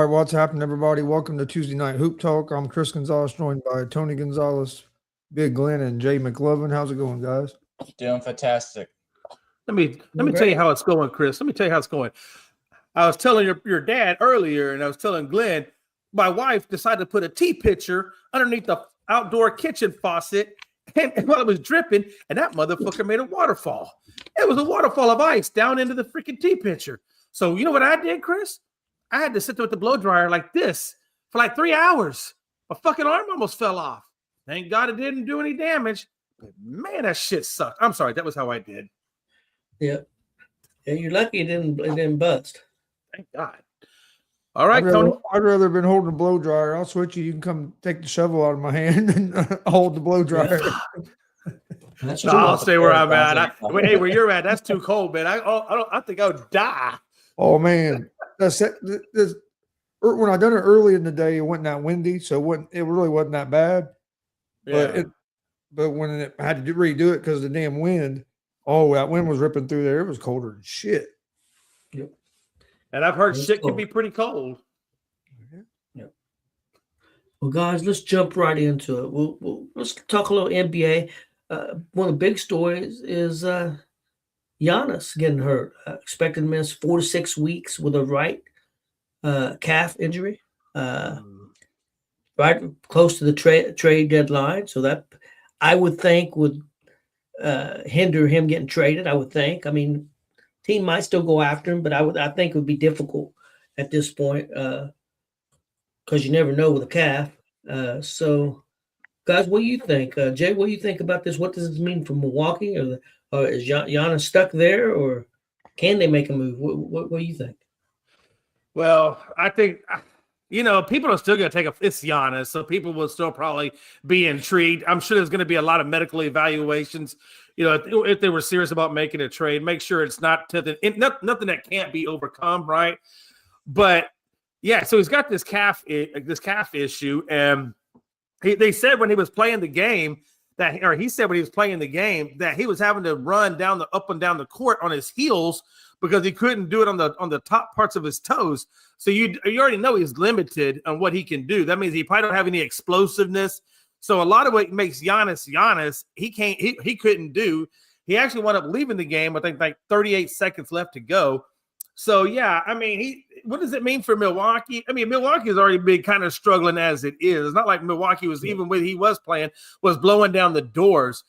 what's happening, everybody? Welcome to Tuesday Night Hoop Talk. I'm Chris Gonzalez, joined by Tony Gonzalez, Big Glenn, and Jay McLovin. How's it going, guys? Doing fantastic. Let me tell you how it's going, Chris. Let me tell you how it's going. I was telling your dad earlier, and I was telling Glenn, my wife decided to put a tea pitcher underneath the outdoor kitchen faucet, and while it was dripping, and that motherfucker made a waterfall. It was a waterfall of ice down into the freaking tea pitcher. So you know what I did, Chris? I had to sit there with the blow dryer like this for like 3 hours. My fucking arm almost fell off. Thank God it didn't do any damage. But man, that shit sucked. I'm sorry. That was how I did. Yeah. Yeah, you're lucky it didn't bust. Thank God. All right, Tony. I'd rather have been holding a blow dryer. I'll switch you. You can come take the shovel out of my hand and hold the blow dryer. No, I'll stay where I'm at. Hey, where you're at, that's too cold, man. I think I would die. Oh man, when I done it early in the day, it wasn't that windy, so it really wasn't that bad. Yeah. But when I had to redo it because of the damn wind, that wind was ripping through there. It was colder than shit. Yep. And I've heard shit can be pretty cold. Yep. Well, guys, let's jump right into it. Let's talk a little NBA. One of the big stories is Giannis getting hurt, expected to miss 4 to 6 weeks with a right calf injury, right close to the trade deadline. So that I would think would hinder him getting traded. I would think. I mean, team might still go after him, but I think it would be difficult at this point because you never know with a calf. So, guys, what do you think? Jay, what do you think about this? What does this mean for Milwaukee? Or is Giannis stuck there, or can they make a move? What do you think? Well, I think, people are still going to it's Giannis, so people will still probably be intrigued. I'm sure there's going to be a lot of medical evaluations. If they were serious about making a trade, make sure it's not nothing that can't be overcome, right? But yeah, so he's got this calf issue, and they said when he was playing the game that he was having to run up and down the court on his heels because he couldn't do it on the top parts of his toes. So you already know he's limited on what he can do. That means he probably don't have any explosiveness. So a lot of what makes Giannis, he couldn't do. He actually wound up leaving the game, I think, like 38 seconds left to go. So yeah, I mean, what does it mean for Milwaukee? I mean, Milwaukee has already been kind of struggling as it is. It's not like Milwaukee was, even when he was playing, was blowing down the doors.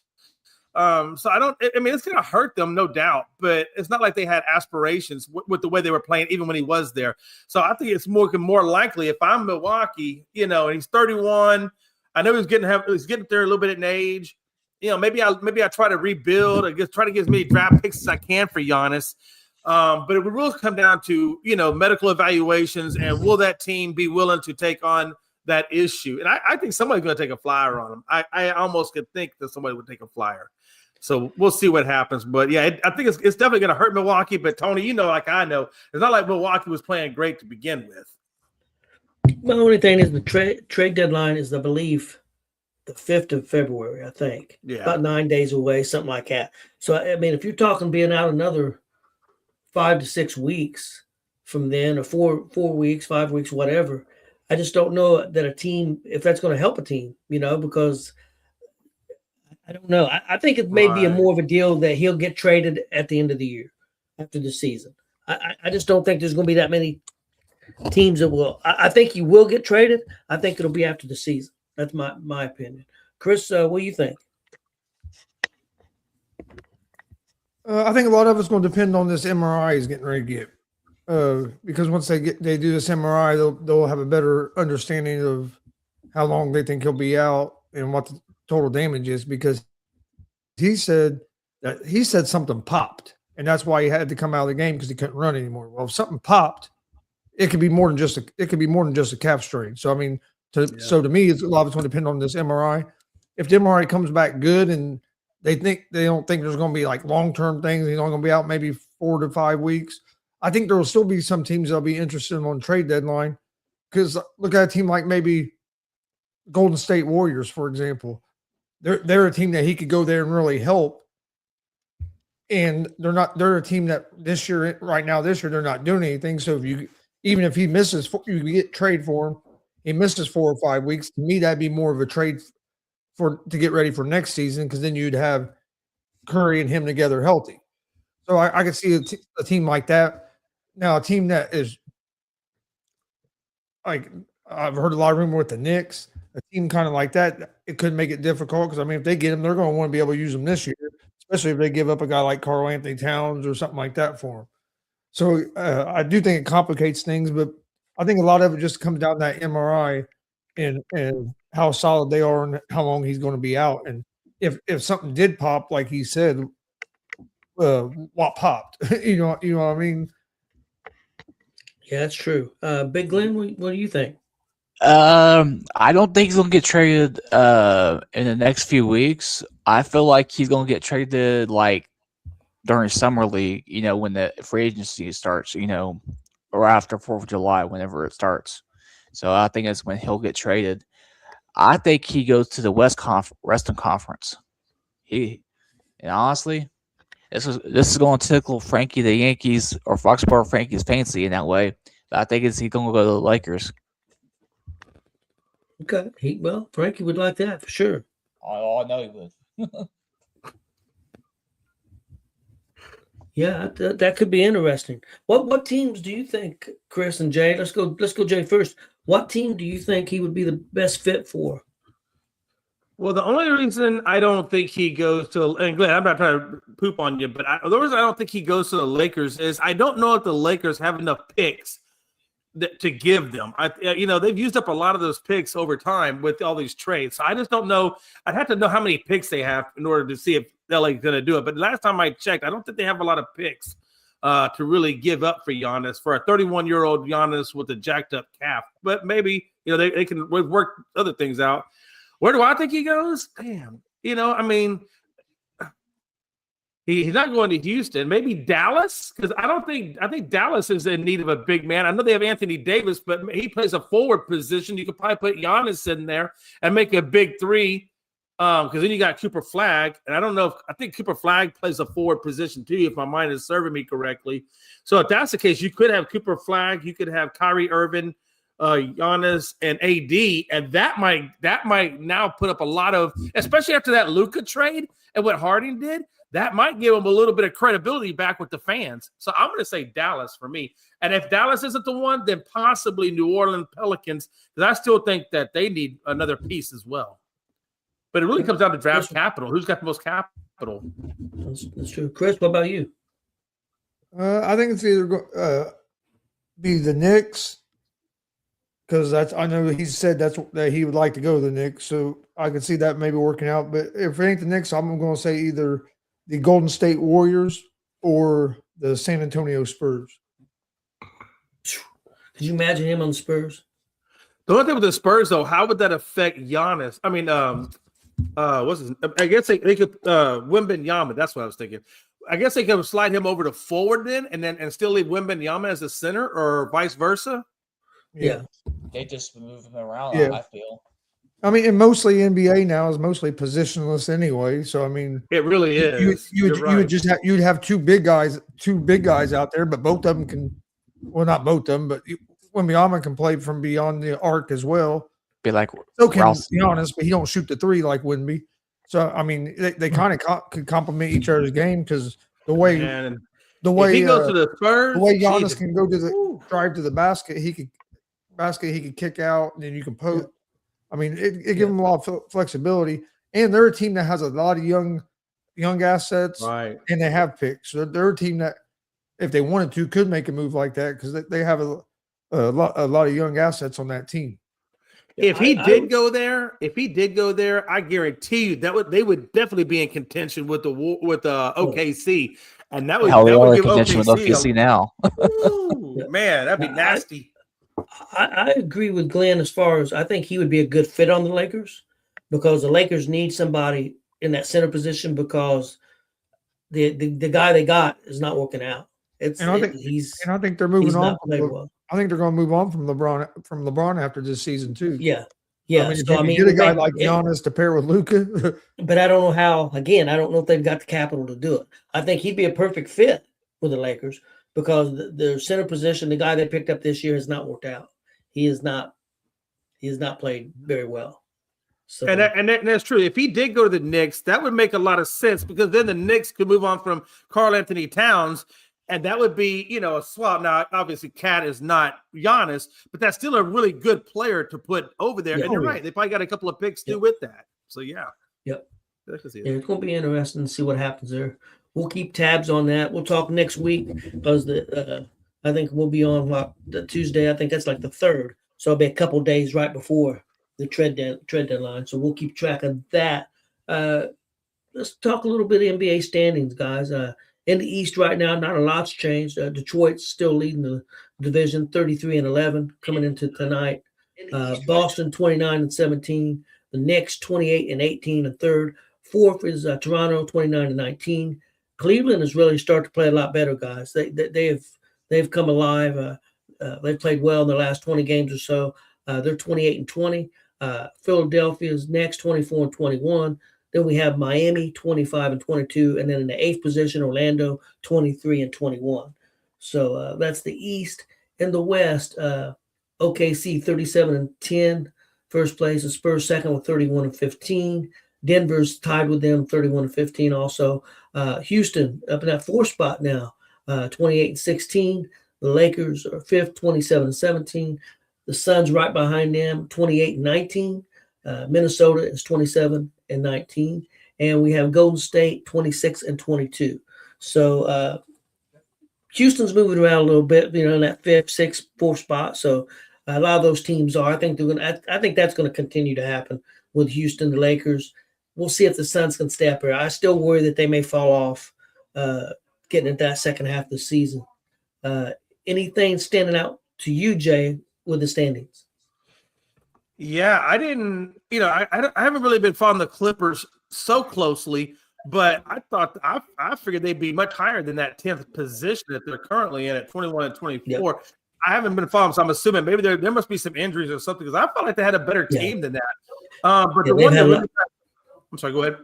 So it's going to hurt them, no doubt, but it's not like they had aspirations with the way they were playing, even when he was there. So I think it's more likely if I'm Milwaukee, and he's 31. I know he's getting there a little bit in age. Maybe I try to rebuild. I guess try to get as many draft picks as I can for Giannis. But it will come down to, medical evaluations, and will that team be willing to take on that issue? And I think somebody's going to take a flyer on him. I almost could think that somebody would take a flyer. So we'll see what happens. But yeah, I think it's definitely going to hurt Milwaukee. But Tony, like I know, it's not like Milwaukee was playing great to begin with. My only thing is the trade deadline is, I believe, the 5th of February, I think. Yeah. About 9 days away, something like that. So, I mean, if you're talking being out another 5 to 6 weeks from then, or 4 weeks, 5 weeks, whatever, I just don't know that a team, if that's going to help a team, because I don't know. I think it may be more of a deal that he'll get traded at the end of the year, after the season. I just don't think there's going to be that many teams that will. I think he will get traded. I think it'll be after the season. That's my opinion. Chris, what do you think? I think a lot of it's going to depend on this MRI he's getting ready to get. Because once they do this MRI, they'll have a better understanding of how long they think he'll be out and what the total damage is. Because he said something popped, and that's why he had to come out of the game, because he couldn't run anymore. Well, if something popped, it could be more than just a calf strain. So I mean, so to me, a lot of it's going to depend on this MRI. If the MRI comes back good and they don't think there's going to be like long-term things, he's only going to be out maybe 4 to 5 weeks, I think there will still be some teams that'll be interested on trade deadline. Because look at a team like maybe Golden State Warriors, for example. They're a team that he could go there and really help. And they're a team that this year, they're not doing anything. So if even if he misses, you get trade for him. He misses 4 or 5 weeks. To me, that'd be more of a trade to get ready for next season because then you'd have Curry and him together healthy. So I could see a team like that. Now, a team that is like I've heard a lot of rumor with the Knicks, a team kind of like that, it could make it difficult because I mean, if they get him, they're going to want to be able to use him this year, especially if they give up a guy like Karl Anthony Towns or something like that for him. So I do think it complicates things, but I think a lot of it just comes down to that MRI and how solid they are and how long he's going to be out. And if something did pop, like he said, what popped? you know what I mean? Yeah, that's true. Big Glenn, what do you think? I don't think he's gonna get traded in the next few weeks. I feel like he's gonna get traded like during summer league, when the free agency starts, or after 4th of July, whenever it starts. So I think that's when he'll get traded. I think he goes to the Western Conference. And honestly, this is going to tickle Frankie the Yankees or Foxborough Frankie's fancy in that way. But I think he's going to go to the Lakers. Okay. Frankie would like that for sure. Oh, I know he would. Yeah, that could be interesting. What teams do you think, Chris and Jay? Let's go Jay first. What team do you think he would be the best fit for? Well, the only reason I don't think he goes to, and Glenn, I'm not trying to poop on you, but the reason I don't think he goes to the Lakers is I don't know if the Lakers have enough picks to give them. They've used up a lot of those picks over time with all these trades. So I just don't know. I'd have to know how many picks they have in order to see if LA is going to do it. But last time I checked, I don't think they have a lot of picks to really give up for Giannis, for a 31-year-old Giannis with a jacked up calf. But maybe, they can work other things out. Where do I think he goes? Damn. He's not going to Houston. Maybe Dallas, because I think Dallas is in need of a big man. I know they have Anthony Davis, but he plays a forward position. You could probably put Giannis in there and make a big three, because then you got Cooper Flagg, and I think Cooper Flagg plays a forward position too, if my mind is serving me correctly. So if that's the case, you could have Cooper Flagg, you could have Kyrie Irving, Giannis, and AD, and that might now put up a lot of, especially after that Luka trade and what Harden did. That might give them a little bit of credibility back with the fans. So I'm going to say Dallas for me. And if Dallas isn't the one, then possibly New Orleans Pelicans, because I still think that they need another piece as well. But it really comes down to draft capital. Who's got the most capital? That's true. Chris, what about you? I think it's either be the Knicks, because I know he said that he would like to go to the Knicks, so I could see that maybe working out. But if it ain't the Knicks, I'm going to say either the Golden State Warriors or the San Antonio Spurs. Could you imagine him on the Spurs? The only thing with the Spurs, though, how would that affect Giannis? I mean, what's his? I guess they could Wembanyama. That's what I was thinking. I guess they could slide him over to forward then, and still leave Wembanyama as a center, or vice versa. Yeah. They just move him around. Yeah. I feel. I mean, and mostly NBA now is mostly positionless anyway. So I mean, it really is. You would just have two big guys out there, but both of them can. Well, not both of them, but Wembanyama can play from beyond the arc as well. Be like, so can be honest, but he don't shoot the three like Wemby. So I mean, they kind of could complement each other's game because the way if he goes to the Spurs, the way Giannis can go to the drive to the basket, he could kick out, and then you can post. I mean, it gives them a lot of flexibility, and they're a team that has a lot of young assets, right? And they have picks. So they're a team that, if they wanted to, could make a move like that because they have a lot of young assets on that team. If he did go there, I guarantee you they would definitely be in contention with OKC, and that would give contention with OKC now. Man, that'd be nasty. I agree with Glenn as far as I think he would be a good fit on the Lakers because the Lakers need somebody in that center position because the guy they got is not working out. I think they're moving on. I think they're going to move on from LeBron after this season too. Yeah. I mean, get a guy like Giannis to pair with Luka. But I don't know how. Again, I don't know if they've got the capital to do it. I think he'd be a perfect fit with the Lakers because the center position, the guy they picked up this year, has not worked out. He has not played very well. So And that's true. If he did go to the Knicks, that would make a lot of sense because then the Knicks could move on from Karl Anthony Towns, and that would be, a swap. Now, obviously, Cat is not Giannis, but that's still a really good player to put over there. Yeah. And you're right; they probably got a couple of picks too with that. So yeah, Yep. I can see Yeah, that. it's going to be interesting to see what happens there. We'll keep tabs on that. We'll talk next week because I think we'll be on the Tuesday. I think that's like the 3rd, so it'll be a couple days right before the trade deadline. So we'll keep track of that. Let's talk a little bit of NBA standings, guys. In the East right now, not a lot's changed. Detroit's still leading the division, 33-11 coming into tonight. Boston 29-17. The Knicks 28-18 and third. Fourth is Toronto 29-19. Cleveland has really started to play a lot better, guys. They've come alive. They've played well in the last 20 games or so. They're 28-20. Philadelphia's next 24-21. Then we have Miami 25-22, and then in the 8th position, Orlando 23-21. So that's the East. In the West, OKC 37-10. First place, the Spurs second with 31-15. Denver's tied with them 31-15 also. Houston up in that 4th spot now, 28-16. The Lakers are 5th, 27-17. The Suns right behind them, 28-19. Minnesota is 27-19. And we have Golden State 26-22. So Houston's moving around a little bit, in that 5th, 6th, 4th spot. So a lot of those teams are. I think that's going to continue to happen with Houston, the Lakers. We'll see if the Suns can stay up here. I still worry that they may fall off getting into that second half of the season. Anything standing out to you, Jay, with the standings? Yeah, I didn't. I haven't really been following the Clippers so closely, but I figured they'd be much higher than that 10th position that they're currently in at 21-24. Yep. I haven't been following, so I'm assuming maybe there must be some injuries or something because I felt like they had a better team than that. But the one I'm sorry, go ahead.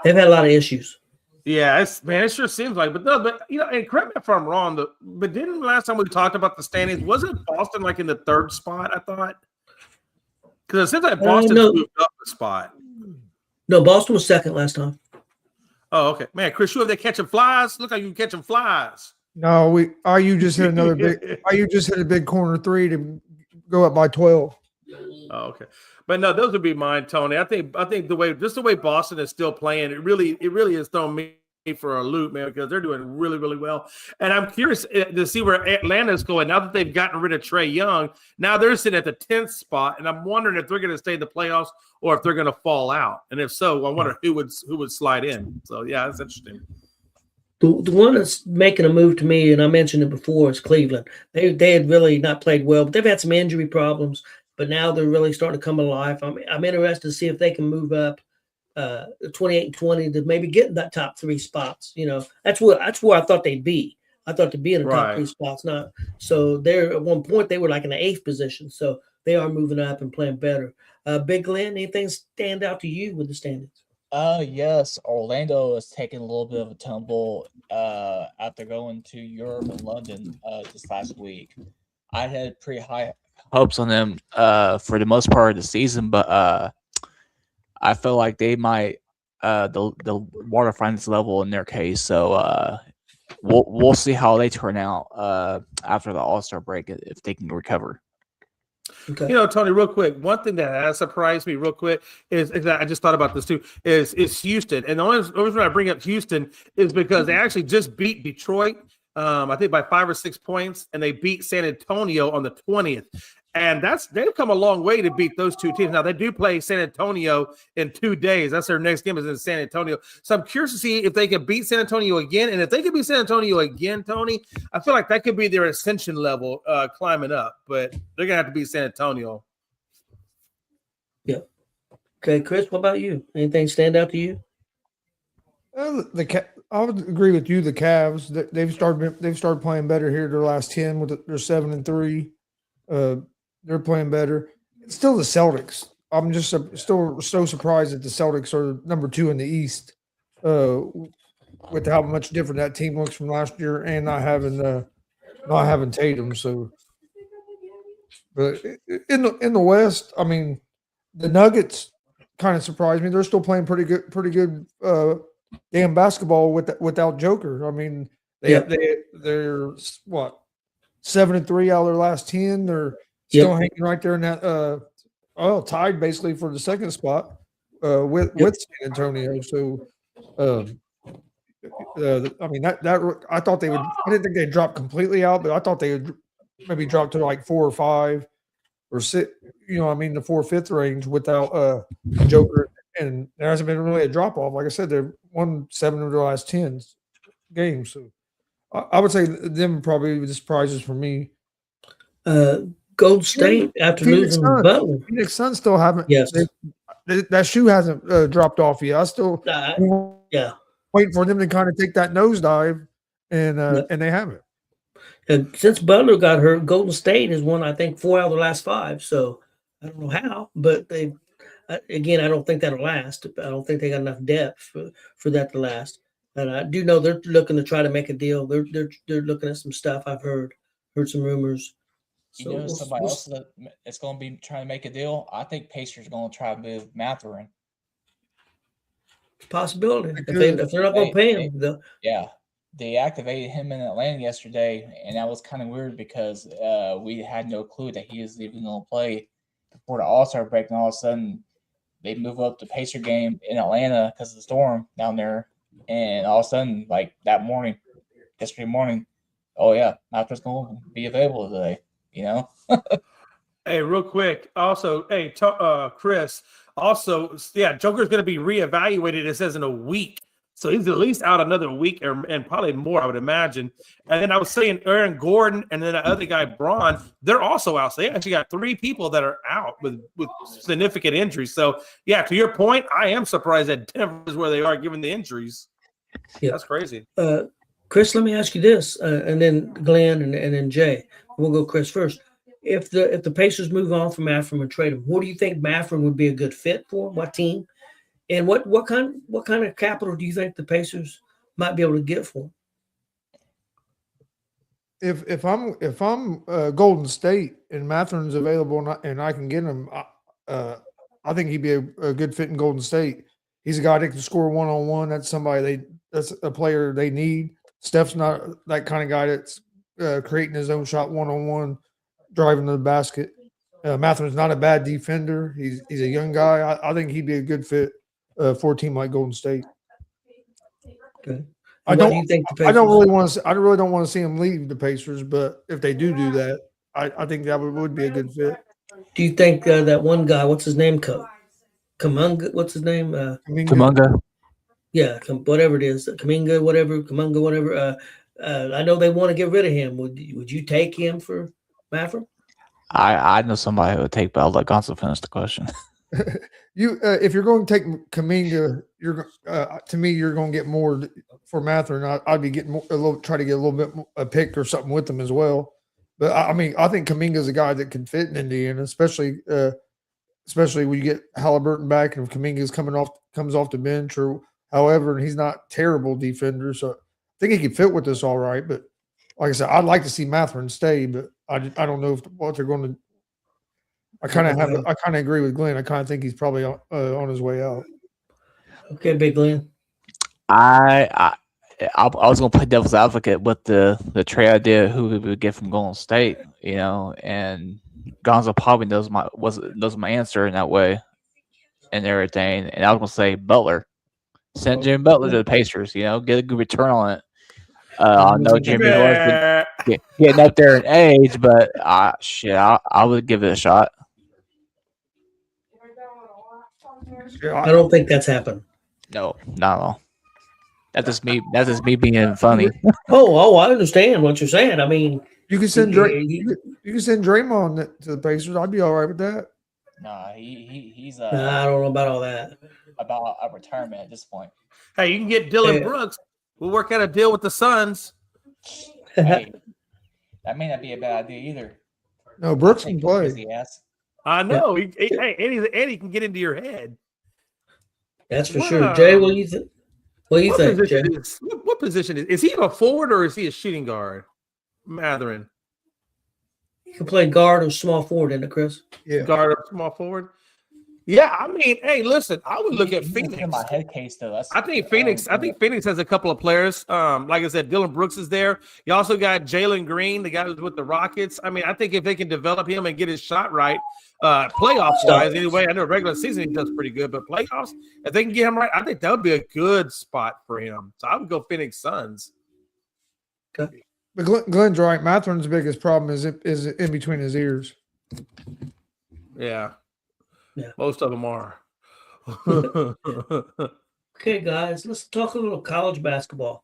They've had a lot of issues. Yeah, it sure seems like. But and correct me if I'm wrong. But didn't last time we talked about the standings, wasn't Boston like in the 3rd spot? I thought because it seems like Boston moved up the spot. No, Boston was 2nd last time. Oh, okay, man. Chris, you over there catching flies? Look like you catching flies. No, IU just hit another big. IU just hit a big corner 3 to go up by 12. Oh, okay. But no, those would be mine, Tony. I think the way Boston is still playing, it really has thrown me for a loop, man, because they're doing really, really well. And I'm curious to see where Atlanta's going now that they've gotten rid of Trae Young. Now they're sitting at the 10th spot, and I'm wondering if they're going to stay in the playoffs or if they're going to fall out. And if so, I wonder who would slide in. So yeah, that's interesting. The one that's making a move to me, and I mentioned it before, is Cleveland. They had really not played well, but they've had some injury problems. But now they're really starting to come alive. I'm interested to see if they can move up 28-20 to maybe get in that top 3 spots. That's where I thought they'd be. I thought to be in the top 3 spots. Not so. They're at one point they were like in the 8th position. So they are moving up and playing better. Big Glenn, anything stand out to you with the standings? Yes, Orlando is taking a little bit of a tumble after going to Europe and London this last week. I had pretty high hopes on them for the most part of the season, but I feel like they might the water find its level in their case. So we'll see how they turn out after the All-Star break if they can recover. Okay. Tony, real quick, one thing that has surprised me real quick is that I just thought about this too, is Houston. And the only reason I bring up Houston is because they actually just beat Detroit, I think by 5 or 6 points, and they beat San Antonio on the 20th. And they've come a long way to beat those two teams. Now, they do play San Antonio in 2 days. That's their next game is in San Antonio. So I'm curious to see if they can beat San Antonio again. And if they can beat San Antonio again, Tony, I feel like that could be their ascension level climbing up. But they're going to have to beat San Antonio. Yeah. Okay, Chris, what about you? Anything stand out to you? I would agree with you. The Cavs, they've started playing better here. Their last 10 with their 7-3. They're playing better. It's still the Celtics. I'm just still so surprised that the Celtics are number 2 in the East. with how much different that team looks from last year, and not having Tatum. So, but in the West, I mean, the Nuggets kind of surprised me. They're still playing pretty good damn basketball without Joker. I mean, they're what 7-3 out of their last 10. They're still hanging right there in that tied basically for the second spot with San Antonio. So I mean that I thought they would. I didn't think they'd drop completely out, but I thought they would maybe drop to like 4 or 5 or 6. You know, I mean the 4th, 5th range without Joker, and there hasn't been really a drop off. Like I said, they've won 7 of their last 10 games. So I would say them probably the surprises for me. Golden State after losing Butler. Phoenix Suns still haven't. Yes, that shoe hasn't dropped off yet. I still waiting for them to kind of take that nosedive, and they haven't. And since Butler got hurt, Golden State has won, I think, 4 out of the last 5. So I don't know how, but they again, I don't think that'll last. I don't think they got enough depth for that to last. And I do know they're looking to try to make a deal. They're looking at some stuff. I've heard some rumors. So you know somebody else that's going to be trying to make a deal? I think Pacers are going to try to move Mathurin. Possibility. If they're not going to pay him. They activated him in Atlanta yesterday, and that was kind of weird because we had no clue that he was even going to play before the All-Star break, and all of a sudden they move up the Pacer game in Atlanta because of the storm down there, and all of a sudden, like yesterday morning, oh yeah, Mathurin's going to be available today. You know. Hey, real quick. Also, hey, Chris. Also, Joker's going to be reevaluated. It says in a week, so he's at least out another week, and probably more, I would imagine. And then I was saying Aaron Gordon, and then the other guy Braun, they're also out. So they actually got 3 people that are out with significant injuries. So yeah, to your point, I am surprised that Denver is where they are given the injuries. Yeah, that's crazy. Chris, let me ask you this, and then Glenn, and then Jay. We'll go Chris first. If the Pacers move on from Mathurin and trade him, what do you think Mathurin would be a good fit for? What team? And what kind of capital do you think the Pacers might be able to get for him? If I'm Golden State and Mathurin's available and I can get him, I think he'd be a good fit in Golden State. He's a guy that can score 1-on-1. That's a player they need. Steph's not that kind of guy that's creating his own shot 1-on-1, driving to the basket. Mathurin's not a bad defender. He's a young guy. I think he'd be a good fit for a team like Golden State. Okay. I really don't want to see him leave the Pacers, but if they do that, I think that would be a good fit. Do you think that one guy, what's his name? Kamunga, what's his name? Kamunga. Yeah, whatever it is, Kamunga, whatever. I know they want to get rid of him. Would you take him for Mathurin? I know somebody who would take, but I'll let Gonzo finish the question. If you're going to take Kaminga, to me you're going to get more for Mathurin. I'd be getting try to get a little bit a pick or something with them as well. But I mean, I think Kaminga's a guy that can fit in Indiana, especially when you get Halliburton back and if Kaminga's comes off the bench or however, and he's not terrible defender, so I think he could fit with us all right. But like I said, I'd like to see Mathurin stay, but I don't know what they're going to. I kind of agree with Glenn. I kind of think he's probably on his way out. Okay, Big Glenn. I was going to play devil's advocate with the trade idea who we would get from Golden State, and Gonzo probably knows my answer in that way and everything. And I was going to say Butler. Send Jimmy Butler to the Pacers, get a good return on it. I know Jimmy was getting up there in age, but I would give it a shot. I don't think that's happened. No, not at all. That's just me being funny. Oh, I understand what you're saying. I mean, you can send you can send Draymond to the Pacers. I'd be all right with that. Nah, he's I don't know about all that. About a retirement at this point. Hey, you can get Dylan Brooks. We'll work out a deal with the Suns. Hey, that may not be a bad idea either. No, Brooks can play. I know. Yeah. He can get into your head. That's for sure. Jay, what do you think? What do you think, Jay? what position is he a forward or is he a shooting guard? Matherin. He can play guard or small forward, isn't it, Chris? Yeah. Guard or small forward. Yeah, I mean, hey, listen, I would look at Phoenix. In my head case though. I think Phoenix has a couple of players. Like I said, Dylan Brooks is there. You also got Jalen Green, the guy who's with the Rockets. I mean, I think if they can develop him and get his shot right, playoffs wise, anyway. I know regular season he does pretty good, but playoffs, if they can get him right, I think that would be a good spot for him. So I would go Phoenix Suns. Okay. But Glenn's right. Matherin's biggest problem is in between his ears. Yeah. Yeah. Most of them are. Okay, guys, let's talk a little college basketball.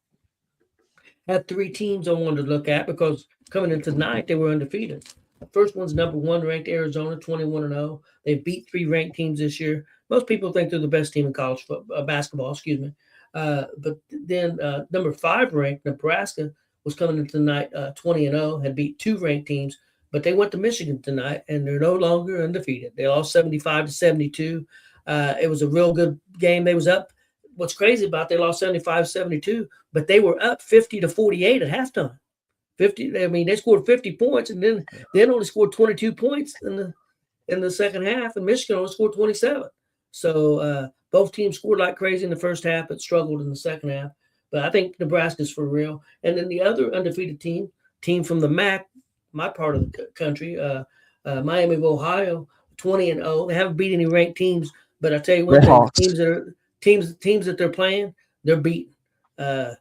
Had 3 teams I wanted to look at because coming into tonight, they were undefeated. First one's number 1 ranked Arizona, 21-0. They beat 3 ranked teams this year. Most people think they're the best team in college basketball, but then number 5 ranked Nebraska was coming into tonight 20-0, had beat 2 ranked teams, but they went to Michigan tonight and they're no longer undefeated. They lost 75-72. It was a real good game. They was up. What's crazy about they lost 75-72, but they were up 50-48 at halftime. 50. I mean, they scored 50 points and then only scored 22 points in the second half, and Michigan only scored 27. So both teams scored like crazy in the first half, but struggled in the second half. But I think Nebraska's for real. And then the other undefeated team from the MAC, my part of the country, Miami of Ohio, 20-0. They haven't beat any ranked teams, but I tell you one thing: teams that they're playing, they're beating. They're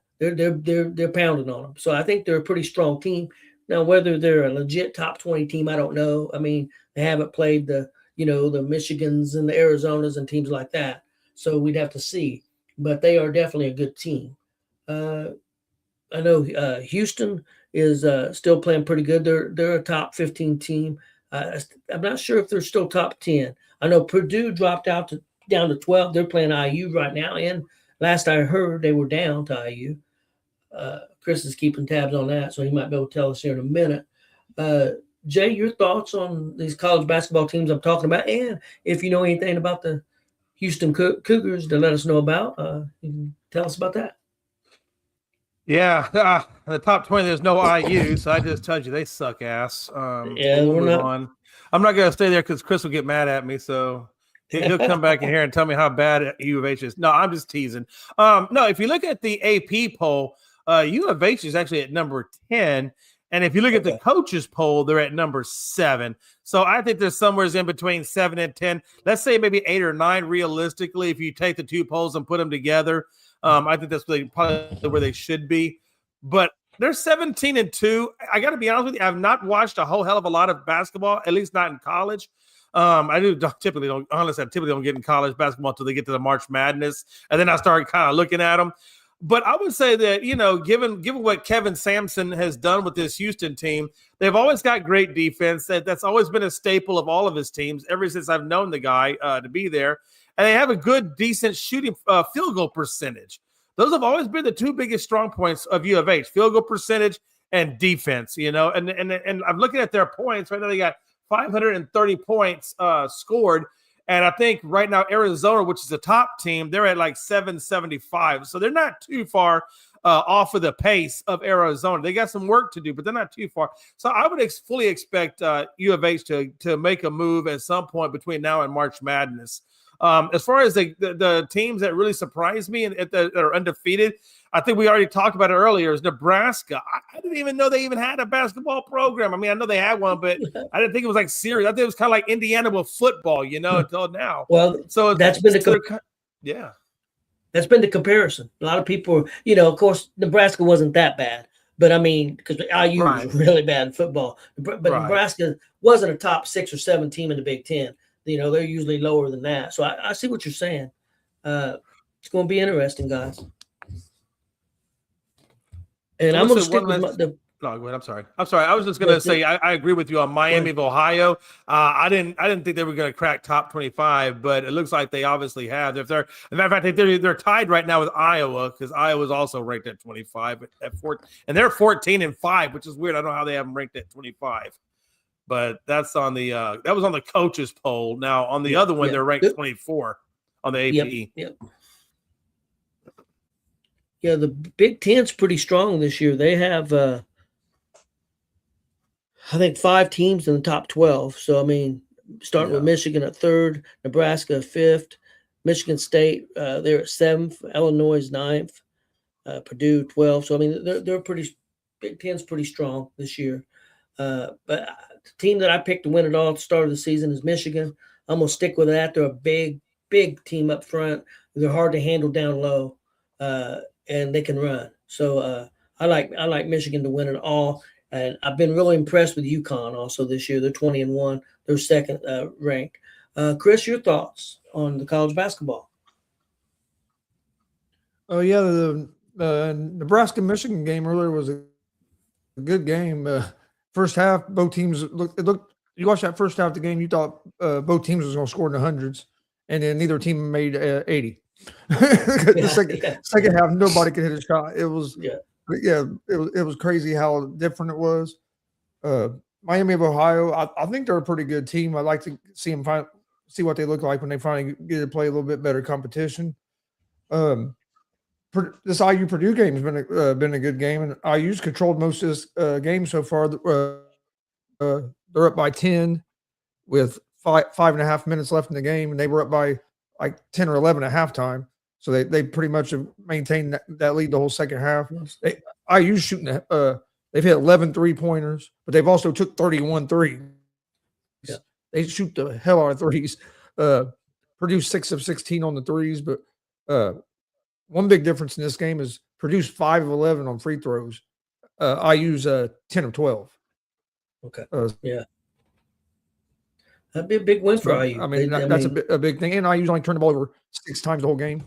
pounding on them. So I think they're a pretty strong team. Now, whether they're a legit top 20 team, I don't know. I mean, they haven't played the Michigans and the Arizonas and teams like that. So we'd have to see. But they are definitely a good team. I know Houston is still playing pretty good. They're a top 15 team. I'm not sure if they're still top 10. I know Purdue dropped down to 12. They're playing IU right now. And last I heard, they were down to IU. Chris is keeping tabs on that, so he might be able to tell us here in a minute. Jay, your thoughts on these college basketball teams I'm talking about, and if you know anything about the Houston Cougars to let us know about, you can tell us about that. Yeah, the top 20, there's no IU, so I just told you they suck ass. We're not. I'm not going to stay there because Chris will get mad at me, so he'll come back in here and tell me how bad U of H is. No, I'm just teasing. No, if you look at the AP poll, U of H is actually at number 10. And if you look at the coaches poll, they're at number 7. So I think there's somewhere in between 7 and 10. Let's say maybe 8 or 9 realistically. If you take the 2 polls and put them together, I think that's probably where they should be. But they're 17-2. I got to be honest with you. I've not watched a whole hell of a lot of basketball, at least not in college. I typically don't get in college basketball until they get to the March Madness. And then I start kind of looking at them. But I would say that, given what Kevin Sampson has done with this Houston team, they've always got great defense. That's always been a staple of all of his teams ever since I've known the guy to be there. And they have a good, decent shooting field goal percentage. Those have always been the 2 biggest strong points of U of H, field goal percentage and defense, And I'm looking at their points. Right now they got 530 points scored. And I think right now Arizona, which is the top team, they're at like 775. So they're not too far off of the pace of Arizona. They got some work to do, but they're not too far. So I would fully expect U of H to make a move at some point between now and March Madness. As far as the teams that really surprised me and that are undefeated, I think we already talked about it earlier, is Nebraska. I didn't even know they even had a basketball program. I mean, I know they had one, but I didn't think it was like serious. I think it was kind of like Indiana with football, until now. Well, so that's been that's been the comparison. A lot of people, of course, Nebraska wasn't that bad, but I mean, because IU was really bad in football, but Nebraska wasn't a top 6 or 7 team in the Big Ten. They're usually lower than that. So I see what you're saying. It's going to be interesting, guys. And I'm going to stick with no, go ahead. I'm sorry. I was just going to say I agree with you on Miami of Ohio. I didn't think they were going to crack top 25, but it looks like they obviously have. If they're, as a matter of fact, they're tied right now with Iowa because Iowa is also ranked at 25 at 14, and they're 14-5, which is weird. I don't know how they have them ranked at 25. But that's on the that was on the coaches poll. Now on the other one, they're ranked 24 on the AP. Yep. Yeah, the Big Ten's pretty strong this year. They have, I think, 5 teams in the top 12. So, I mean, starting with Michigan at 3rd, Nebraska at 5th, Michigan State, they're at 7th, Illinois 9th, Purdue 12th. So, I mean, they're pretty – Big Ten's pretty strong this year. But the team that I picked to win it all at the start of the season is Michigan. I'm going to stick with that. They're a big team up front. They're hard to handle down low. And they can run. So I like Michigan to win it all. And I've been really impressed with UConn also this year. They're 20-1. They're 2nd ranked. Chris, your thoughts on the college basketball? Oh yeah, the Nebraska-Michigan game earlier was a good game. First half, both teams looked. You watched that first half of the game, you thought both teams was going to score in the hundreds, and then neither team made 80. Second half, nobody could hit a shot. It was it was crazy how different it was. Miami of Ohio, I think they're a pretty good team. I'd like to see them see what they look like when they finally get to play a little bit better competition. This IU Purdue game has been a good game, and IU's controlled most of this game so far. They're up by 10 with 5.5 minutes left in the game, and they were up by like 10 or 11 at halftime. So they pretty much have maintained that lead the whole second half. IU's shooting, they've hit 11 3-pointers, but they've also took 31 threes. Yeah. They shoot the hell out of threes. Purdue 6 of 16 on the threes, but one big difference in this game is Purdue's 5 of 11 on free throws. IU's 10 of 12. Okay. Yeah. That'd be a big win for IU. I mean, that's a big thing. And IU's only turned the ball over 6 times the whole game.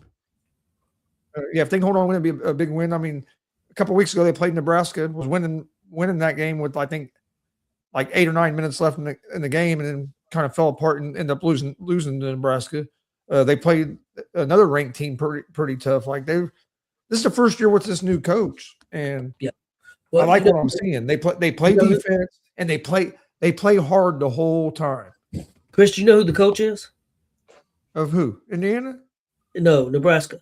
If they can hold on, it'd be a big win. I mean, a couple of weeks ago they played Nebraska, was winning that game with I think like 8 or 9 minutes left in the game, and then kind of fell apart and ended up losing to Nebraska. They played another ranked team pretty tough. Like this is the first year with this new coach, and I like what I'm seeing. They play defense and they play hard the whole time. Chris, do you know who the coach is? Of who? Indiana? No, Nebraska.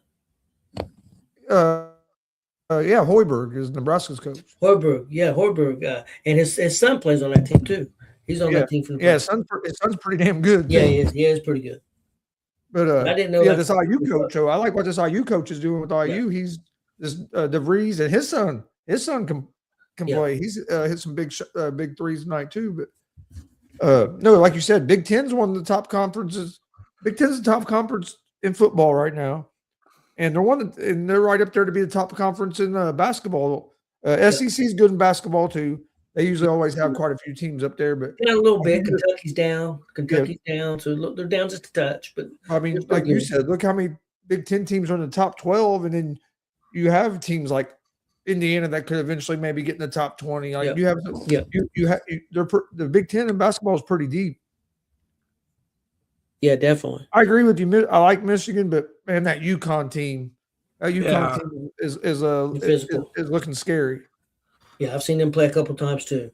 Hoiberg is Nebraska's coach. Hoiberg. And his son plays on that team too. He's on that team for Nebraska. Yeah, his son's pretty damn good. Yeah, he is pretty good. But I didn't know. Yeah, this IU coach. I like what this IU coach is doing with IU. Yeah. He's this DeVries and his son. His son can play. He's hit some big threes tonight too. But no, like you said, Big Ten's one of the top conferences. Big Ten's the top conference in football right now, and they're right up there to be the top conference in basketball. SEC's good in basketball too. They usually always have quite a few teams up there, but a little bit. Kentucky's down. So look, they're down just a touch. But I mean, like you said, look how many Big Ten teams are in the top 12, and then you have teams like Indiana that could eventually maybe get in the top 20. Like you have, the Big Ten in basketball is pretty deep. Yeah, definitely. I agree with you. I like Michigan, but man, that UConn team, team is looking scary. Yeah, I've seen them play a couple times too.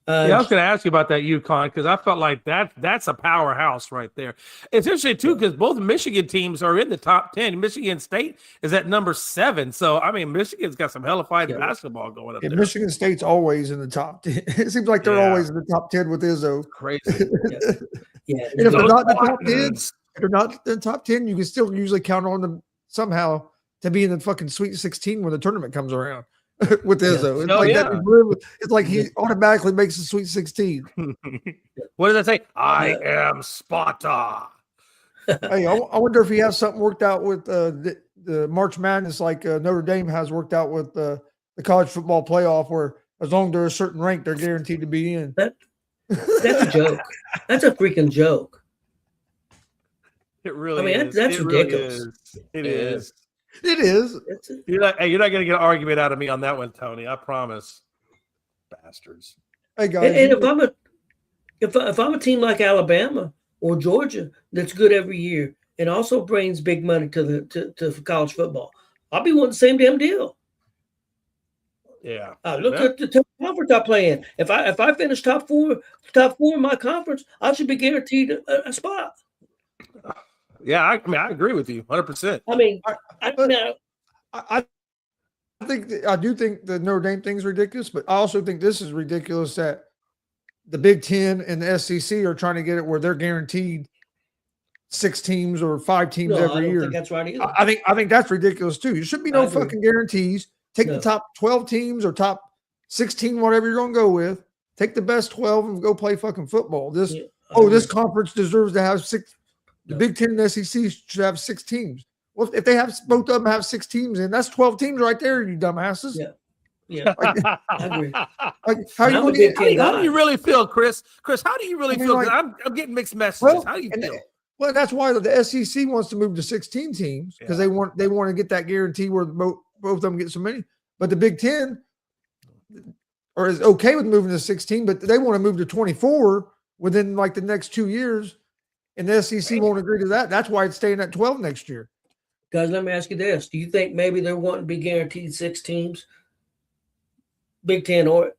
I was going to ask you about that UConn because I felt like that's a powerhouse right there. It's interesting too because both Michigan teams are in the top 10. Michigan State is at number 7. So I mean, Michigan's got some hellified basketball going up there. Michigan State's always in the top 10. It seems like they're always in the top 10 with Izzo. Crazy. And if they're not in the top 10, if they're not in the top 10, you can still usually count on them somehow to be in the fucking Sweet 16 when the tournament comes around. With Izzo. It's like he automatically makes the Sweet 16. What does that say? I am Sparta. Hey, I wonder if he has something worked out with the March Madness like Notre Dame has worked out with the college football playoff, where as long as they're a certain rank, they're guaranteed to be in. That's a joke. That's a freaking joke. It really is. That's ridiculous. It is. It is. You're not going to get an argument out of me on that one, Tony. I promise. Bastards. Hey guys. And if I'm a team like Alabama or Georgia that's good every year and also brings big money to college football, I'll be wanting the same damn deal. Yeah. Look at the top conference I play in. If I finish top four in my conference, I should be guaranteed a spot. Yeah, I agree with you 100%. I I do think the Notre Dame thing's ridiculous, but I also think this is ridiculous that the Big Ten and the SEC are trying to get it where they're guaranteed 6 teams or 5 teams No, I every don't year. think that's right either. I think that's ridiculous too. There should be I no agree. fucking guarantees. Take the No. top 12 teams or top 16, whatever you're going to go with. Take the best 12 and go play fucking football. This Yeah, I this agree. conference deserves to have 6. The No. Big Ten and SEC should have 6 teams. Well, if they have both of them have 6 teams in, that's 12 teams right there, you dumbasses. Yeah. Yeah, I agree. Like, how you I'm a going Big to Ten How guy. do you really feel, Chris? Chris, how do you really I mean, feel? like- 'Cause I'm getting mixed messages. Well, How do you and- feel? Well, that's why the SEC wants to move to 16 teams because Yeah. they want to get that guarantee where both of them get so many. But the Big Ten is okay with moving to 16, but they want to move to 24 within like the next 2 years, and the SEC won't agree to that. That's why it's staying at 12 next year. Guys, let me ask you this. Do you think maybe they're wanting to be guaranteed 6 teams, Big Ten or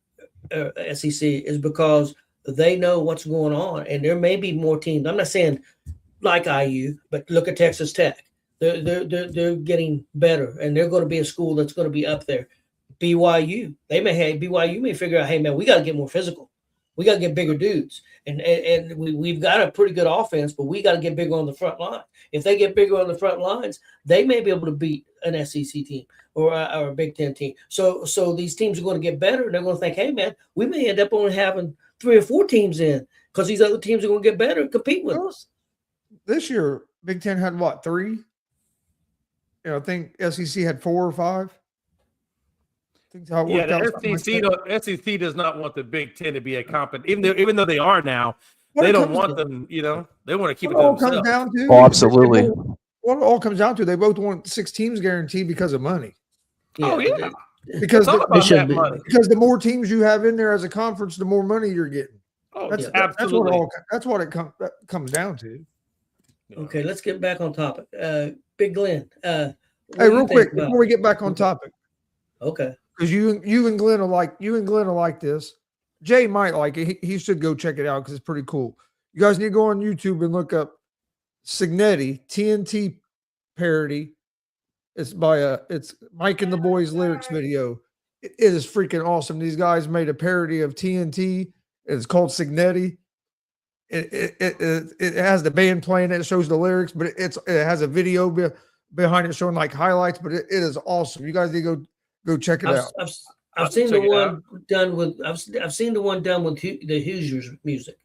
SEC, is because they know what's going on and there may be more teams. I'm not saying like IU, but look at Texas Tech. They're getting better and they're going to be a school that's going to be up there. BYU may figure out, hey man, we got to get more physical. We got to get bigger dudes, and we've got a pretty good offense, but we got to get bigger on the front line. If they get bigger on the front lines, they may be able to beat an SEC team or a Big Ten team. So these teams are going to get better, and they're going to think, hey man, we may end up only having 3 or 4 teams in because these other teams are going to get better and compete with us. This year, Big Ten had what, 3? I think SEC had 4 or 5. I think how it Yeah, worked out, the something like that. SEC does not want the Big Ten to be a competent, even though they are now. What They it don't comes want to- them. They want to keep what it it to all comes themselves. down to. Oh, absolutely. What it all comes down to, they both want 6 teams guaranteed because of money. Oh yeah, Because it's all the, about should that be. money. because the more teams you have in there as a conference, the more money you're getting. Oh, That's yeah, absolutely. That's what it comes down to. Okay, let's get back on topic. Big Glenn. What Hey, do you real think quick about- before we get back on Okay. topic, Okay. because you and Glenn will like this. Jay might like it. He should go check it out because it's pretty cool. You guys need to go on YouTube and look up Signetti TNT parody. It's it's Mike and the Boys lyrics video. It is freaking awesome. These guys made a parody of TNT. It's called Signetti. It has the band playing it. It shows the lyrics, but it has a video behind it showing like highlights. But it is awesome. You guys need to go check it out. I've seen the check it one done with I've seen the one done with the Hoosiers music.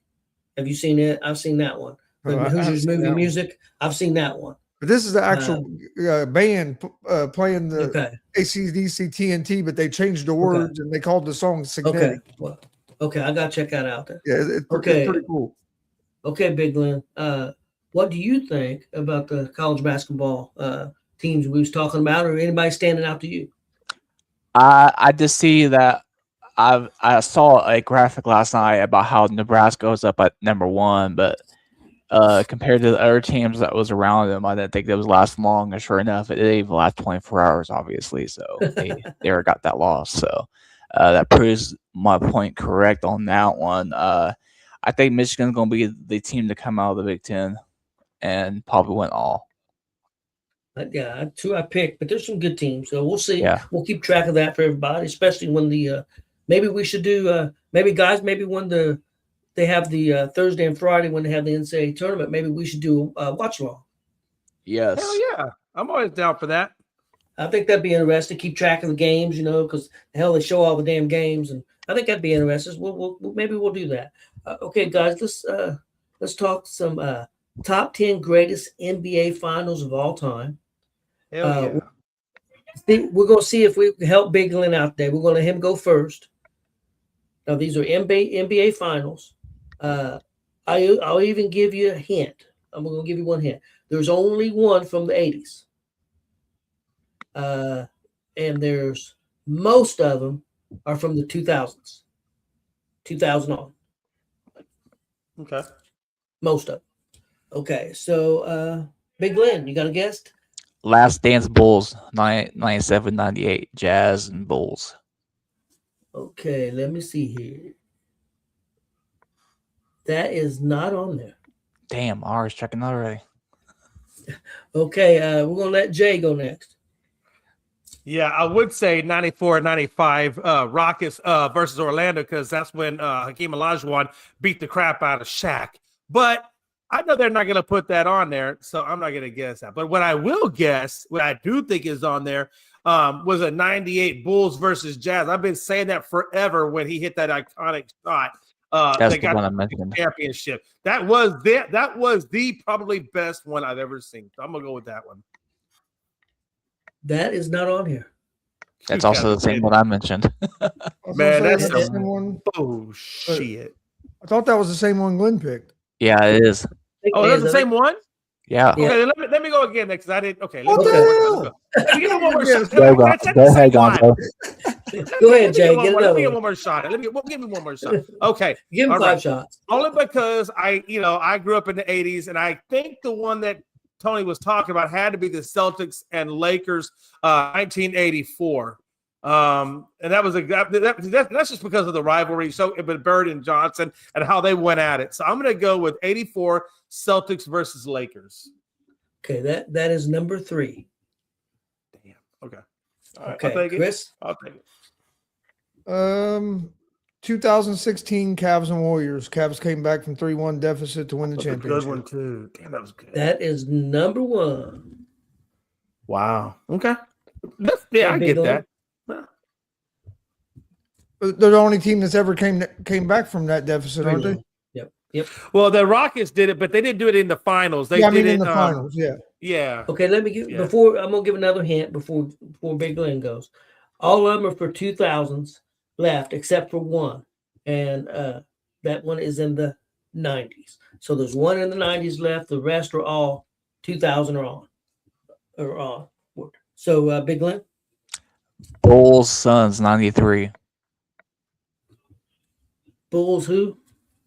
Have you seen it? I've seen that one. The I haven't Hoosiers seen movie that one. music. I've seen that one. But this is the actual band playing the Okay. ACDC TNT, but they changed the words and they called the song Signetti. Okay. Well, okay. I gotta check that out then. Yeah, it's Okay. pretty cool. Okay, Big Glenn. What do you think about the college basketball teams we was talking about, or anybody standing out to you? I just see that I saw a graphic last night about how Nebraska was up at number 1, but compared to the other teams that was around them, I didn't think that was last long. And sure enough, it didn't even last 24 hours, obviously. So they never got that loss. So that proves my point correct on that one. I think Michigan's going to be the team to come out of the Big Ten and probably win all. Yeah, 2 I picked, but there's some good teams, so we'll see. Yeah. We'll keep track of that for everybody, especially when the maybe we should do maybe when they have the Thursday and Friday when they have the NCAA tournament, maybe we should do a watch along. Yes. Hell yeah, I'm always down for that. I think that'd be interesting. Keep track of the games, because hell, they show all the damn games, and I think that'd be interesting. Maybe we'll do that. Okay, guys, let's talk some top 10 greatest NBA finals of all time. Hell yeah. We're going to see if we can help Big Glenn out there. We're going to let him go first. Now, these are NBA finals. I'll even give you a hint. I'm going to give you one hint. There's only one from the 80s. And there's most of them are from the 2000s. 2000 on. Okay. Most of them. Okay, so Big Glenn, you got a guess? Last Dance Bulls, 97, 98, Jazz and Bulls. Okay, let me see here. That is not on there. Damn, I was checking already. Okay, we're gonna let Jay go next. Yeah, I would say 94 95 Rockets versus Orlando because that's when Hakeem Olajuwon beat the crap out of Shaq. But I know they're not going to put that on there, so I'm not going to guess that. But what I will guess, what I do think is on there, was a 98 Bulls versus Jazz. I've been saying that forever when he hit that iconic shot. That's they the got one I the mentioned. championship. That was the probably best one I've ever seen. So I'm going to go with that one. That is not on here. That's You also gotta the same be one I mentioned. I was Man, gonna say that's the some same one. Oh shit! I thought that was the same one Glenn picked. Yeah, it is. Oh, that's the same one. Yeah. Yeah. Okay, let me go again next. I didn't. Okay, let What me the go. hell? Let me give him one more Yes. shot. Go, That's the go ahead, same one. Gonzo. Go ahead, Jay. Get Let another me get one. one more shot. Give me one more shot. Okay, Give him all 5 right. shots. Only because I grew up in the '80s, and I think the one that Tony was talking about had to be the Celtics and Lakers, 1984. And that was that's just because of the rivalry. So, but Bird and Johnson and how they went at it. So I'm going to go with '84 Celtics versus Lakers. Okay, that is number 3. Damn. Okay. All right. Okay, I'll take Chris. I'll take it. 2016 Cavs and Warriors. Cavs came back from 3-1 deficit to win the That's a championship. good one too. Damn, that was good. That is number 1. Wow. Okay. I Big get one. that. They're the only team that's ever came back from that deficit, aren't they? 3-1. Yep. Well, the Rockets did it, but they didn't do it in the finals. They did it in the finals. Yeah. Yeah. Okay, let me give before I'm gonna give another hint before Big Glenn goes. All of them are for 2000s left, except for one, and that one is in the 90s. So there's one in the 90s left. The rest are all 2000 or on. So Big Glenn, Bulls, Suns, 93. Bulls, who?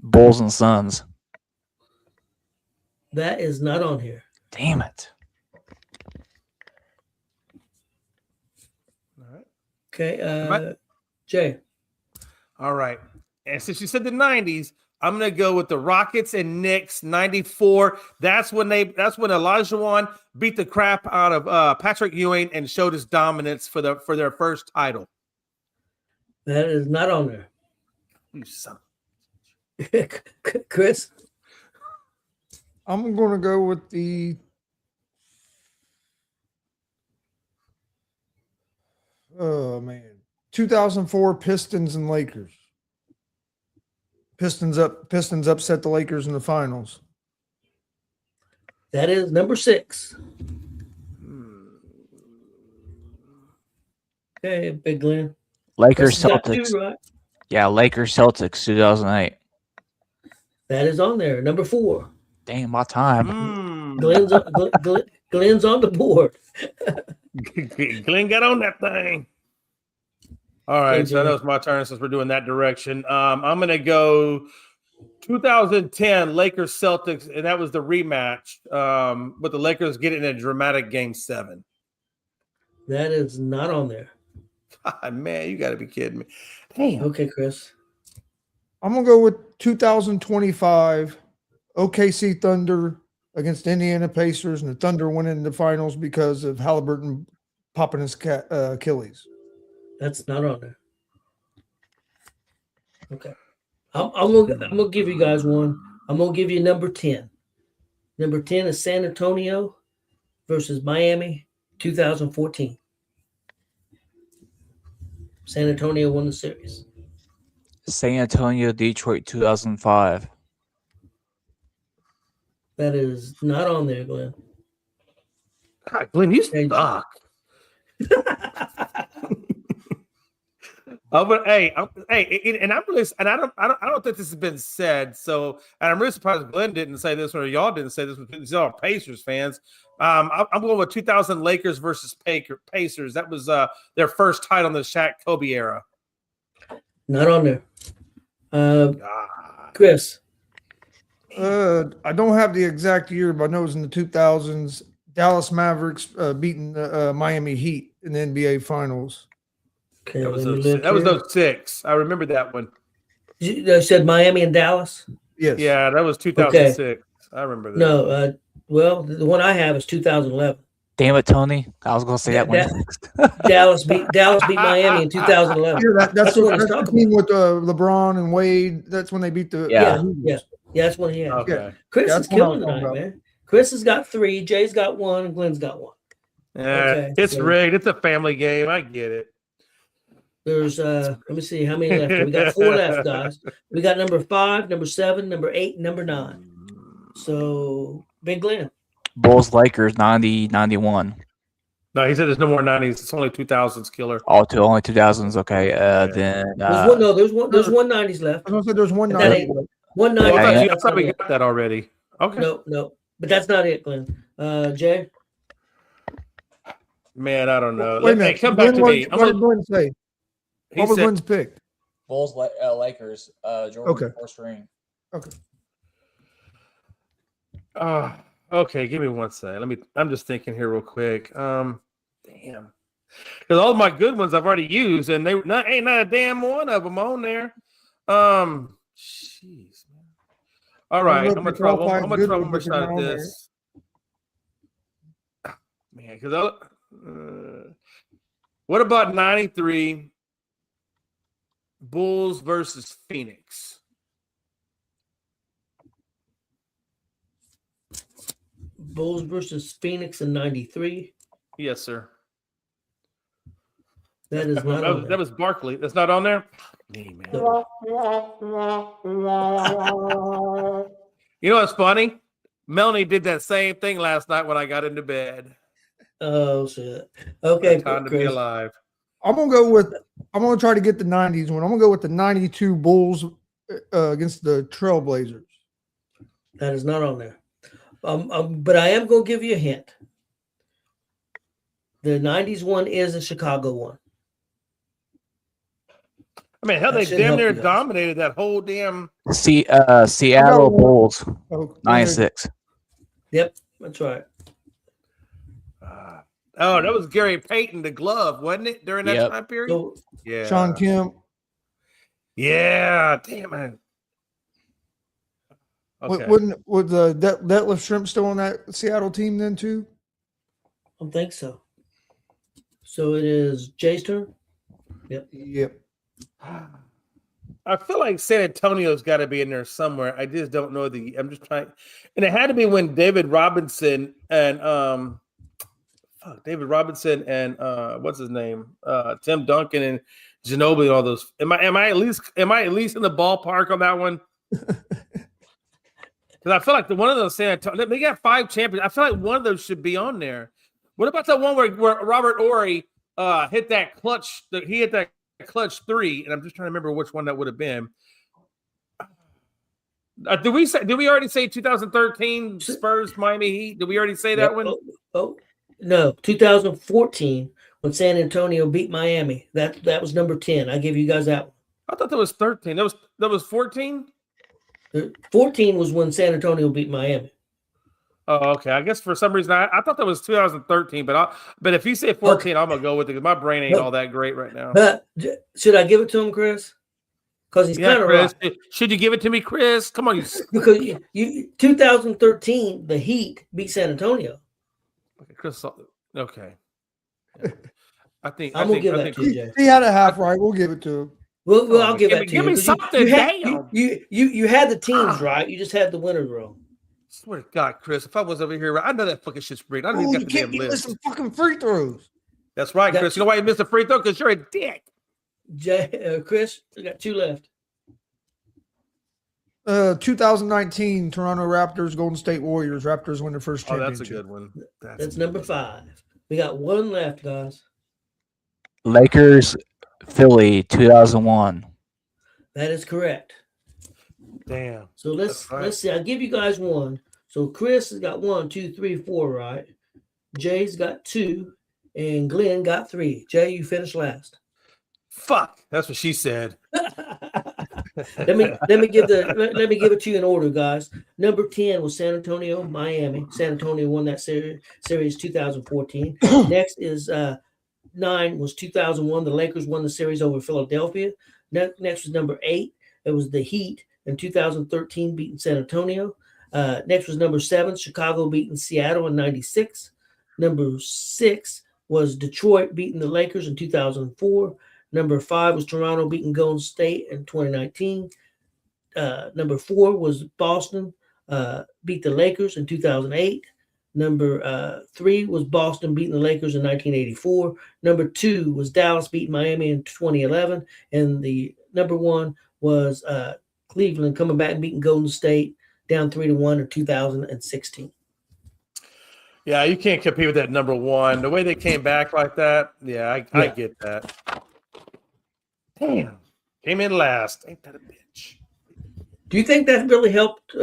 Bulls and Suns. That is not on here. Damn it. All right. Okay, Jay. All right. And since you said the 90s, I'm gonna go with the Rockets and Knicks 94. That's when Olajuwon beat the crap out of Patrick Ewing and showed his dominance for their first title. That is not on there. You son. Chris. I'm going to go with the oh man, 2004 Pistons and Lakers. Pistons upset the Lakers in the finals. That is number 6. Okay, Big Glenn. Lakers, Chris got Celtics. 2, right? Yeah, Lakers, Celtics, 2008. That is on there. Number 4. Damn, my time. Glenn's on the board. Glenn got on that thing. All right, Hey, so I know it's my turn since we're doing that direction. I'm gonna go 2010 Lakers Celtics, and that was the rematch. With the Lakers getting a dramatic Game 7. That is not on there. God, man, you got to be kidding me. Damn. Okay, Chris. I'm going to go with 2025 OKC Thunder against Indiana Pacers, and the Thunder winning the finals because of Halliburton popping his Achilles. That's not on there. Okay. I'm gonna give you guys one. I'm gonna give you number 10. Number 10 is San Antonio versus Miami, 2014. San Antonio won the series. San Antonio, Detroit, 2005. That is not on there, Glenn. God, Glenn, you suck. Hey, and I'm really, and I don't think this has been said. So, and I'm really surprised Glenn didn't say this, or y'all didn't say this. These are Pacers fans. I'm going with 2000 Lakers versus Pacers. That was their first title in the Shaq Kobe era. Not on there. Chris. I don't have the exact year, but I know it was in the 2000s. Dallas Mavericks beating the Miami Heat in the NBA Finals. Okay, that was 06. I remember that one. You said Miami and Dallas? Yes. Yeah, that was 2006. Okay. I remember that. No, well, the one I have is 2011. Damn it, Tony! I was gonna say that one That- next. Dallas beat Miami in 2011. Yeah, That's the what he's that's the talking team about. with LeBron and Wade. That's when they beat the Yeah. Heat. Yeah, that's what he had. Okay. Chris Yeah, is that's what I was killing talking tonight, about. man. Chris has got 3, Jay's got 1, and Glenn's got 1. Okay, It's so- rigged. It's a family game. I get it. There's let me see how many left. We got 4 left, guys. We got number 5, number 7, number 8, number 9. So Big Glenn. Bulls Lakers 90-91. No, he said there's no more 90s. It's only 2000s, killer. Oh, to only 2000s. Okay. Then There's one 90s left. I was gonna say there's one That 90. ain't- One Well, 90s. I thought we got that already. Okay. No. But that's not it, Glenn. Jay. Man, I don't know. Wait a Hey, minute. come back to me. What did Glenn say? He What was said, Glenn's pick? Bulls Lakers. Jordan Okay. first ring. okay, give me one second. I'm just thinking here real quick. Damn. Because all my good ones I've already used, and ain't not a damn one of them on there. Jeez, man. All right, I'm gonna try one more shot at this. Man, because what about 93 Bulls versus Phoenix? Bulls versus Phoenix in 93. Yes, sir. That is not on there. That was Barkley. That's not on there? Hey, man. No. You know what's funny? Melanie did that same thing last night when I got into bed. Oh shit. Okay, Time to be Chris. alive. I'm gonna try to get the 90s one. I'm gonna go with the 92 Bulls against the Trailblazers. That is not on there. But I am gonna give you a hint. The 90s one is a Chicago one. I mean, hell, That they should damn help near you guys. dominated that whole damn. Seattle Bulls Oh, 96. Yep, that's right. Oh, that was Gary Payton, the glove, wasn't it, during that Yep. time period? So Yeah. Sean Kemp. Yeah, damn it. Okay. Would the Detlef Shrimp still on that Seattle team then too? I think so. So it is Jay's turn. Yep. I feel like San Antonio's got to be in there somewhere. I just don't know I'm just trying, and it had to be when David Robinson and what's his name, Tim Duncan and Ginobili and all those. Am I at least in the ballpark on that one? Because I feel like one of those San Antonio, they got 5 champions. I feel like one of those should be on there. What about that one where Robert Horry hit that clutch? He hit that clutch 3, and I'm just trying to remember which one that would have been. Did we already say 2013 Spurs Miami Heat? Did we already say that one? Oh, no, 2014 when San Antonio beat Miami. That was number 10. I give you guys that one. I thought that was 13. That was 14. 14 was when San Antonio beat Miami. Oh, okay. I guess for some reason I thought that was 2013, but if you say 14, I'm gonna go with it because my brain ain't all that great right now. But should I give it to him, Chris? Because he's kind of Chris. right. Should you give it to me, Chris? Come on, you. Because you 2013, the Heat beat San Antonio. Okay, Chris. Okay. I think I'm gonna give that to you, Jay. He had a half right. We'll give it to him. Well, I'll give that to you. Give me 'cause something. Damn. You had the teams right. You just had the winners wrong. Swear to God, Chris, if I was over here, I know that fucking shit's rigged. I don't Oh, even you got the damn can't be list. missing fucking free throws. That's right, Chris. You know why you missed a free throw? Because you're a dick. Chris, we got 2 left. 2019 Toronto Raptors, Golden State Warriors. Raptors win their first Oh, championship. that's a good one. That's number 5. We got 1 left, guys. Lakers Philly 2001. That is correct. Damn. So let's right. see. I'll give you guys 1. So Chris has got 1, 2, 3, 4, right? Jay's got 2, and Glenn got 3. Jay, you finished last. Fuck. That's what she said. let me give it to you in order, guys. Number 10 was San Antonio, Miami. San Antonio won that series 2014. Next is 9 was 2001. The Lakers won the series over Philadelphia. Next was number 8. It was the Heat in 2013 beating San Antonio. Next was number 7, Chicago beating Seattle in 96. Number 6 was Detroit beating the Lakers in 2004. Number 5 was Toronto beating Golden State in 2019. Number 4 was Boston beat the Lakers in 2008. Number 3 was Boston beating the Lakers in 1984. Number 2 was Dallas beating Miami in 2011. And the number 1 was Cleveland coming back and beating Golden State down 3-1 in 2016. Yeah, you can't compete with that number 1. The way they came back like that, I get that. Damn, came in last. Ain't that a bitch? Do you think that really helped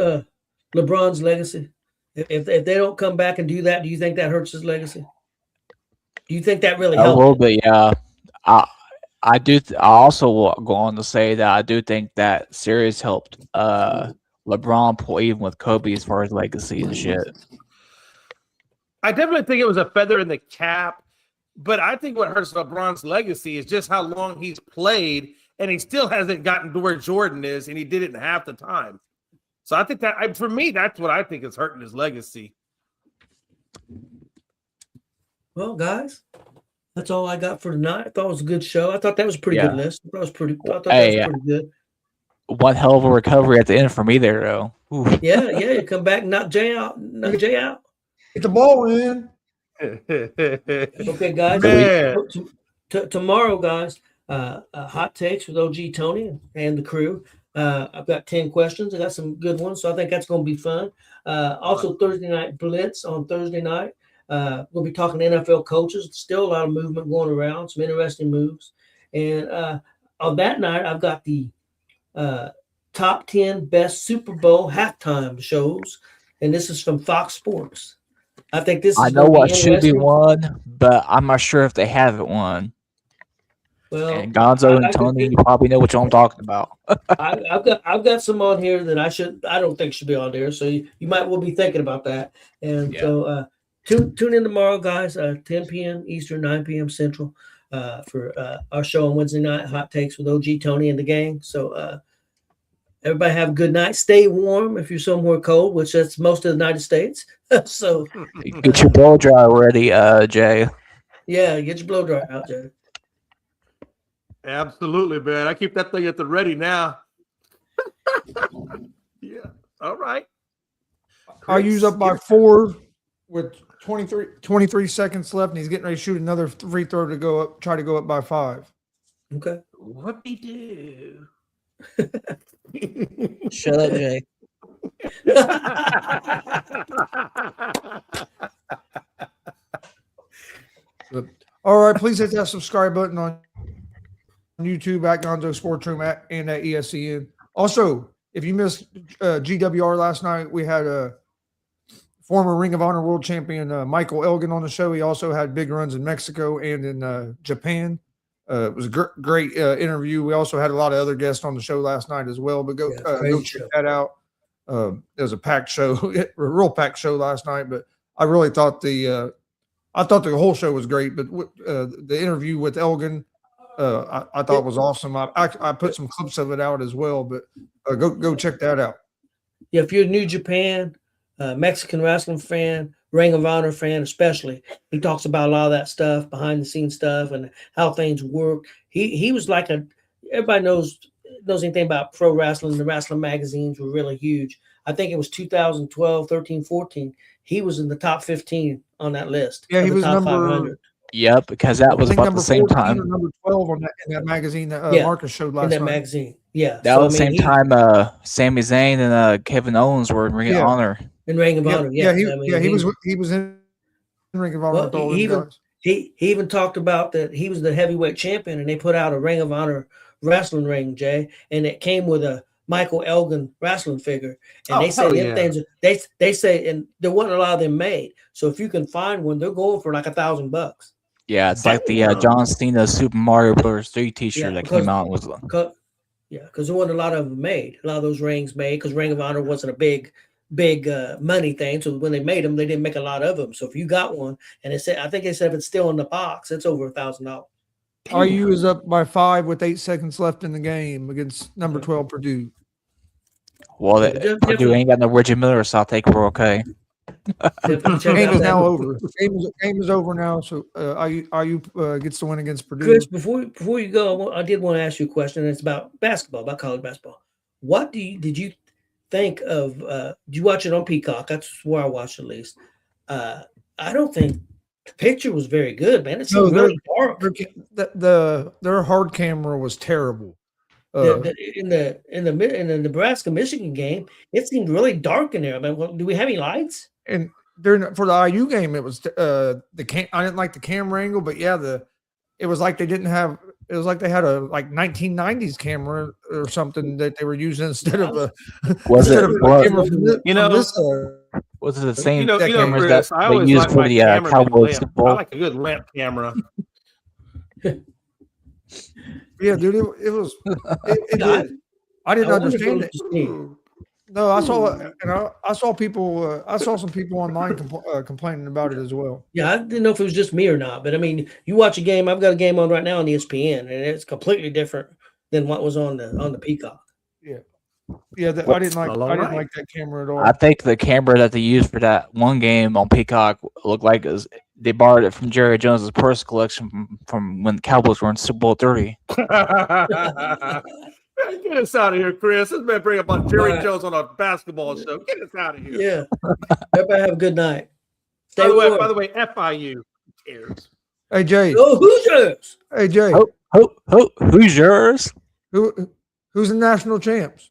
LeBron's legacy? If they don't come back and do that, do you think that hurts his legacy? Do you think that really A helped? little bit, yeah. I do. I also will go on to say that I do think that series helped LeBron pull even with Kobe as far as legacy and shit. I definitely think it was a feather in the cap, but I think what hurts LeBron's legacy is just how long he's played, and he still hasn't gotten to where Jordan is, and he did it in half the time. So I think that, for me, that's what I think is hurting his legacy. Well, guys, that's all I got for tonight. I thought it was a good show. I thought that was a pretty good list. I thought that was pretty good. One hell of a recovery at the end for me there, though. Ooh. Yeah, you come back and knock Jay out. Get the ball in. Okay, guys. Tomorrow, guys, hot takes with OG Tony and the crew. I've got 10 questions. I got some good ones, so I think that's going to be fun. Also, Thursday night blitz on Thursday night. We'll be talking to NFL coaches. Still a lot of movement going around, some interesting moves. And on that night, I've got the top 10 best Super Bowl halftime shows, and this is from Fox Sports. I think this is. I know what should be won, but I'm not sure if they haven't won. Well, and Gonzo and Tony, you probably know what I'm talking about. I've got some on here that I don't think should be on there, so you might well be thinking about that. And so tune in tomorrow, guys. 10 p.m. Eastern, 9 p.m. Central, for our show on Wednesday night, Hot Takes with OG Tony and the gang. So everybody have a good night. Stay warm if you're somewhere cold, which that's most of the United States. So get your blow dry ready, Jay. Yeah, get your blow dry out, Jay. Absolutely, man. I keep that thing at the ready now. Yeah. All right. I'll use up by 4 with 23 seconds left, and he's getting ready to shoot another free throw to go up, try to go up by 5. Okay. Whoopie-doo. Shut up, Jay. All right, please hit that subscribe button on YouTube at Gonzo Sports Room and at ESCN. Also, if you missed GWR last night, we had a former Ring of Honor World Champion Michael Elgin on the show. He also had big runs in Mexico and in Japan. It was a great interview. We also had a lot of other guests on the show last night as well, but go check that out. It was a packed show, a real packed show last night, but I really thought the whole show was great, but the interview with Elgin, I thought was awesome. I put some clips of it out as well, but go check that out. Yeah, if you're a New Japan, Mexican wrestling fan, Ring of Honor fan especially, he talks about a lot of that stuff, behind the scenes stuff, and how things work. He was like everybody knows anything about pro wrestling. The wrestling magazines were really huge. I think it was 2012, 13, 14. He was in the top 15 on that list. Yeah, he was top number 500. Yep, because that was about the same time. Or number 12 in that magazine that Marcus showed last night. In that magazine, yeah. That was the same time Sami Zayn and Kevin Owens were in Ring of Honor. In Ring of Honor, yeah. He was in Ring of Honor. Well, he even talked about that he was the heavyweight champion, and they put out a Ring of Honor wrestling ring, Jay, and it came with a Michael Elgin wrestling figure. And they say things. They say, and there wasn't a lot of them made. So if you can find one, they're going for like $1,000. Yeah, it's like the John Cena Super Mario Bros. 3 T-shirt that came out. Because there wasn't a lot of them made. A lot of those rings made because Ring of Honor wasn't a big money thing. So when they made them, they didn't make a lot of them. So if you got one, and I think they said if it's still in the box, it's over $1,000. RU is up by 5 with 8 seconds left in the game against number 12 Purdue. Well, Purdue ain't got no Reggie Miller, so I think we're okay. Definitely check Game out is that. now over. Game is over now. So IU gets the win against Purdue. Chris, before you go, I did want to ask you a question. It's about basketball, about college basketball. What did you think of? Did you watch it on Peacock? That's where I watched it at least. I don't think the picture was very good, man. It seemed really dark. Their hard camera was terrible. In the Nebraska Michigan game, it seemed really dark in there. I mean, do we have any lights? And for the IU game, it was I didn't like the camera angle, but yeah, it was like they didn't have. It was like they had a 1990s camera or something that they were using instead of a. Was it? Camera Was it the same Chris, cameras that I they always used like for my the camera with Cowboys lamp. Super I Bowl? like a good lamp camera. Yeah, dude, it was. I didn't understand it. No, I saw I saw people. I saw some people online complaining about it as well. Yeah, I didn't know if it was just me or not, but I mean, you watch a game. I've got a game on right now on ESPN, and it's completely different than what was on the Peacock. Yeah, I didn't like that camera at all. I think the camera that they used for that one game on Peacock looked like they borrowed it from Jerry Jones's purse collection from when the Cowboys were in Super Bowl 30. Get us out of here, Chris. This man bring up on Jerry Jones on a basketball show. Get us out of here. Yeah. Everybody have a good night. By the way, FIU. Who cares? Hey Jay. Oh, Hoosiers. Hey Jay. Who's yours? Who's the national champs?